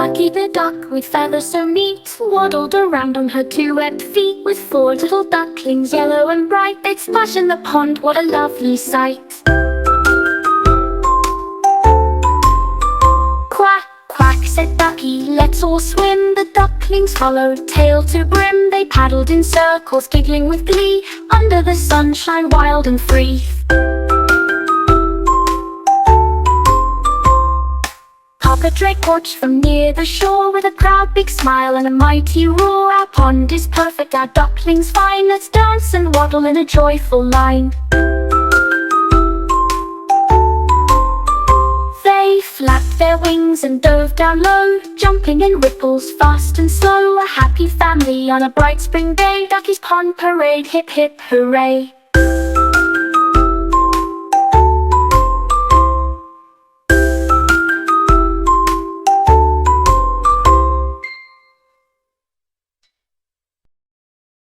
Ducky the duck with feathers so neat waddled around on her two webbed feet. With four little ducklings, yellow and bright, they'd splash in the pond, what a lovely sight. Quack, quack, said Ducky, let's all swim. The ducklings followed, tail to brim. They paddled in circles, giggling with glee, under the sunshine, wild and free. Papa Drake watched from near the shore with a proud big smile and a mighty roar. Our pond is perfect, our ducklings fine. Let's dance and waddle in a joyful line. They flapped their wings and dove down low, jumping in ripples fast and slow. A happy family on a bright spring day, Ducky's Pond Parade, hip hip hooray.